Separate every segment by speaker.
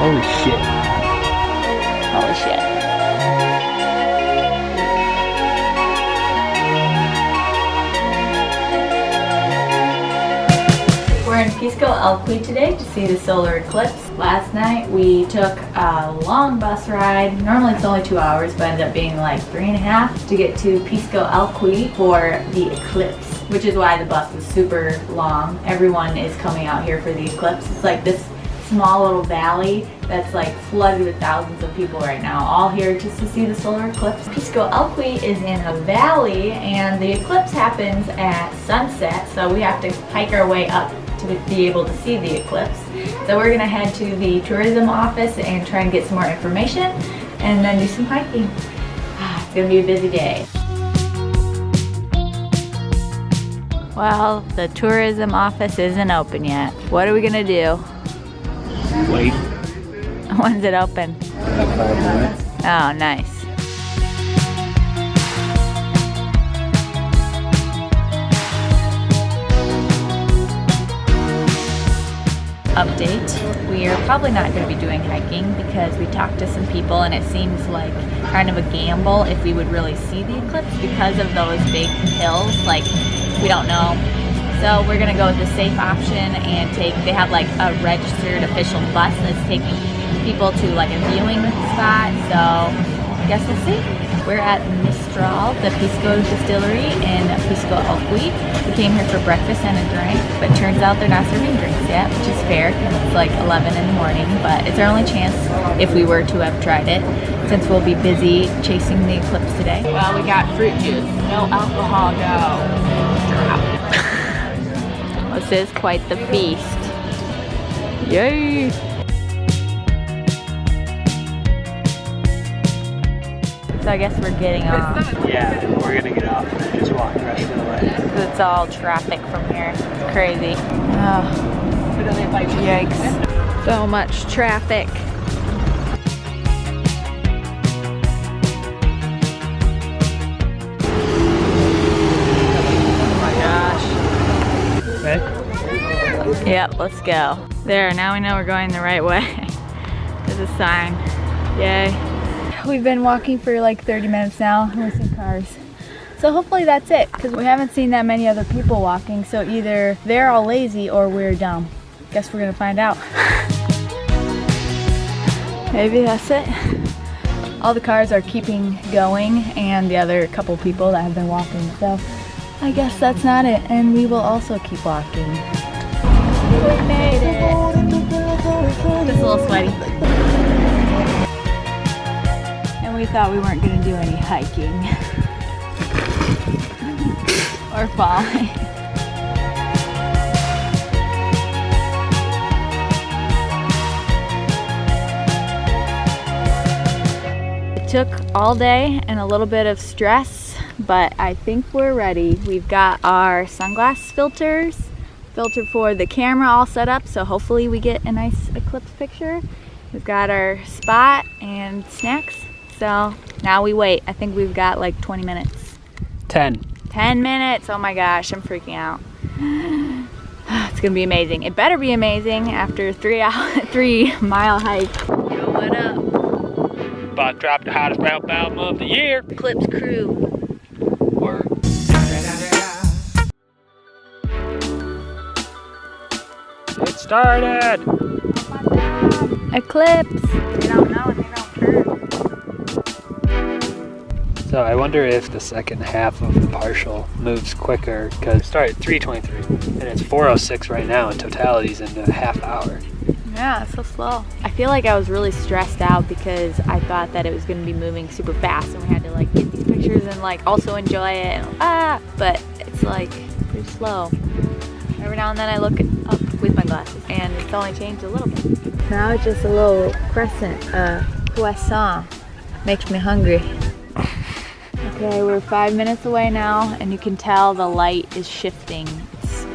Speaker 1: Holy shit.
Speaker 2: Holy shit. We're in Pisco Elqui today to see the solar eclipse. Last night we took a long bus ride. Normally it's only 2 hours, but ended up being like 3.5 to get to Pisco Elqui for the eclipse, which is why the bus was super long. Everyone is coming out here for the eclipse. It's like this small little valley that's like flooded with thousands of people right now, all here just to see the solar eclipse. Pisco Elqui is in a valley and the eclipse happens at sunset, so we have to hike our way up to be able to see the eclipse. So we're gonna head to the tourism office and try and get some more information and then do some hiking. It's gonna be a busy day. Well, the tourism office isn't open yet. What are we gonna do?
Speaker 1: Wait.
Speaker 2: When's it open?
Speaker 1: 5 minutes.
Speaker 2: Oh, nice. Update. We are probably not going to be doing hiking because we talked to some people and it seems like kind of a gamble if we would really see the eclipse because of those big hills. Like, we don't know. So we're going to go with the safe option and they have like a registered official bus that's taking people to like a viewing spot. So I guess we'll see. We're at Mistral, the Pisco Distillery in Pisco Elqui. We came here for breakfast and a drink, but turns out they're not serving drinks yet, which is fair because it's like 11 in the morning, but it's our only chance if we were to have tried it, since we'll be busy chasing the eclipse today. Well, we got fruit juice, no alcohol, no. This is quite the feast. Yay! So I guess we're getting off.
Speaker 1: Yeah, we're gonna get off and just walk the rest of the way.
Speaker 2: It's all traffic from here. It's crazy. Oh, yikes. So much traffic. Oh my gosh.
Speaker 1: Okay.
Speaker 2: Yep, let's go. There, now we know we're going the right way. There's a sign. Yay. We've been walking for like 30 minutes now and we see cars. So hopefully that's it, because we haven't seen that many other people walking, so either they're all lazy or we're dumb. Guess we're gonna find out. Maybe that's it. All the cars are keeping going and the other couple people that have been walking, so I guess that's not it, and we will also keep walking. We made it. Just a little sweaty. We thought we weren't going to do any hiking or falling. It took all day and a little bit of stress, but I think we're ready. We've got our sunglass filter for the camera all set up, so hopefully we get a nice eclipse picture. We've got our spot and snacks. So now we wait. I think we've got like 20 minutes.
Speaker 1: 10
Speaker 2: minutes. Oh my gosh, I'm freaking out. It's gonna be amazing. It better be amazing after a 3-mile hike. Yo, what up?
Speaker 1: About to drop the hottest route album of the year.
Speaker 2: Eclipse crew.
Speaker 1: Word. It started.
Speaker 2: Eclipse. They don't know and they don't care.
Speaker 1: So I wonder if the second half of the partial moves quicker, because it started at 3:23 and it's 4:06 right now, and Totality's in a half hour.
Speaker 2: Yeah, it's so slow. I feel like I was really stressed out because I thought that it was going to be moving super fast and we had to like get these pictures and like also enjoy it. But it's like pretty slow. Every now and then I look up with my glasses and it's only changed a little bit. Now it's just a little crescent croissant. Makes me hungry. Okay, we're 5 minutes away now and you can tell the light is shifting. It's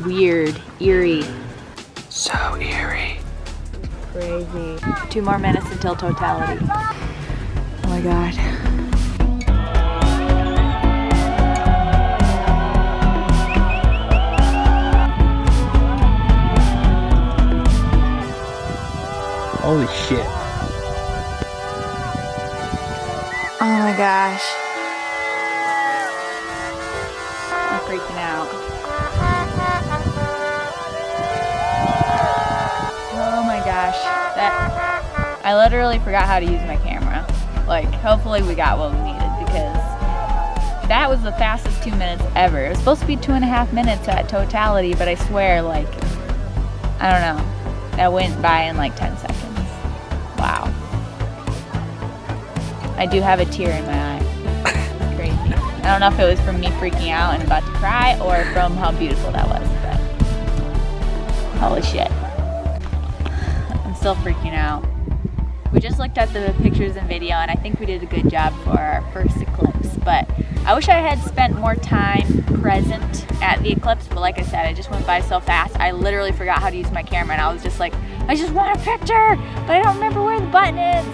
Speaker 2: weird, eerie.
Speaker 1: So eerie.
Speaker 2: Crazy. 2 more minutes until totality. Oh my god.
Speaker 1: Holy shit.
Speaker 2: Oh my gosh. I'm freaking out. Oh my gosh. I literally forgot how to use my camera. Like, hopefully we got what we needed because that was the fastest 2 minutes ever. It was supposed to be 2.5 minutes at Totality, but I swear, like, I don't know. That went by in like 10 seconds. Wow. I do have a tear in my eye. Crazy. I don't know if it was from me freaking out and about to cry or from how beautiful that was, but holy shit. I'm still freaking out. We just looked at the pictures and video and I think we did a good job for our first eclipse, but I wish I had spent more time present at the eclipse, but like I said, it just went by so fast. I literally forgot how to use my camera and I was just like, I just want a picture, but I don't remember where the button is.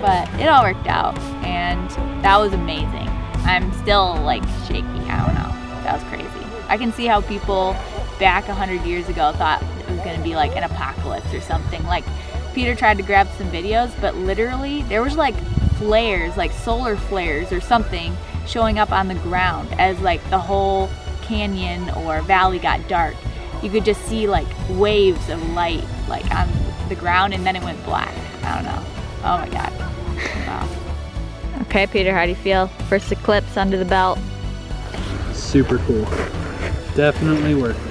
Speaker 2: But it all worked out and that was amazing. I'm still like shaking, I don't know. That was crazy. I can see how people back 100 years ago thought it was gonna be like an apocalypse or something. Like Peter tried to grab some videos, but literally there was like flares, like solar flares or something showing up on the ground as like the whole canyon or valley got dark. You could just see like waves of light like on the ground and then it went black. I don't know. Oh my God. Wow. Okay, Peter, how do you feel? First eclipse under the belt.
Speaker 1: Super cool. Definitely worth it.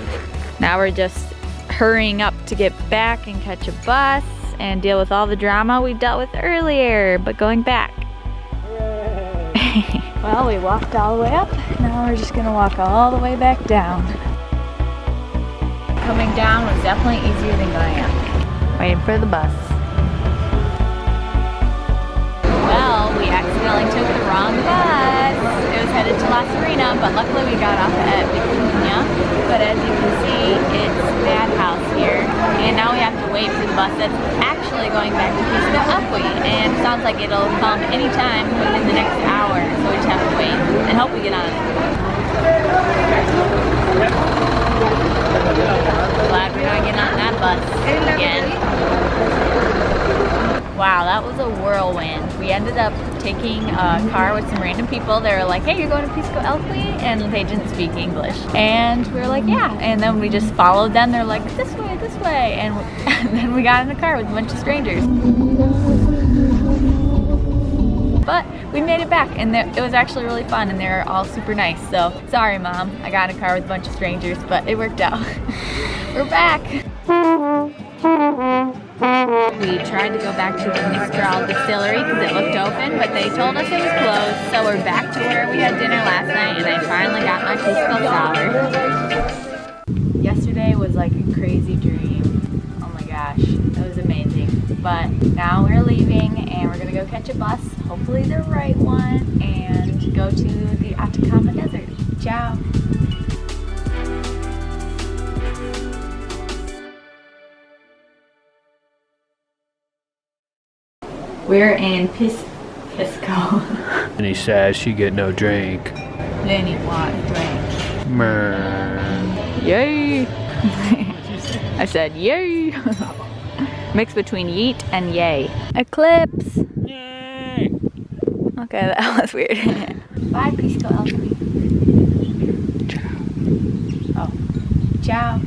Speaker 2: Now we're just hurrying up to get back and catch a bus and deal with all the drama we dealt with earlier, but going back. Well, we walked all the way up. Now we're just gonna walk all the way back down. Coming down was definitely easier than going up. Waiting for the bus. Well, we accidentally took the wrong bus. It was headed to La Serena, but luckily we got off at Vicuña. But as you can see, it's madhouse here. And now we have to wait for the bus that's actually going back to Pisco Elqui. And it sounds like it'll come anytime within the next hour. So we just have to wait and hope we get on it. Glad we're not getting on that bus again. Wow, that was a whirlwind. We ended up taking a car with some random people. They were like, hey, you're going to Pisco Elqui? And they didn't speak English. And we were like, yeah. And then we just followed them. They're like, this way, this way. And then we got in the car with a bunch of strangers. But we made it back and it was actually really fun and they're all super nice. So sorry, Mom, I got in a car with a bunch of strangers, but it worked out. We're back. We tried to go back to the Mistral Distillery because it looked open, but they told us it was closed. So we're back to where we had dinner last night and I finally got my Pisco sour. Yesterday was like a crazy dream. Oh my gosh, it was amazing. But now we're leaving and we're gonna go catch a bus, hopefully the right one, and go to the Atacama desert. Ciao. We're in Pisco.
Speaker 1: And he says she get no drink.
Speaker 2: Then he want a drink. Yay! I said yay! Mix between yeet and yay. Eclipse!
Speaker 1: Yay!
Speaker 2: Okay, that was weird. Bye, Pisco Elqui. Ciao. Oh. Ciao.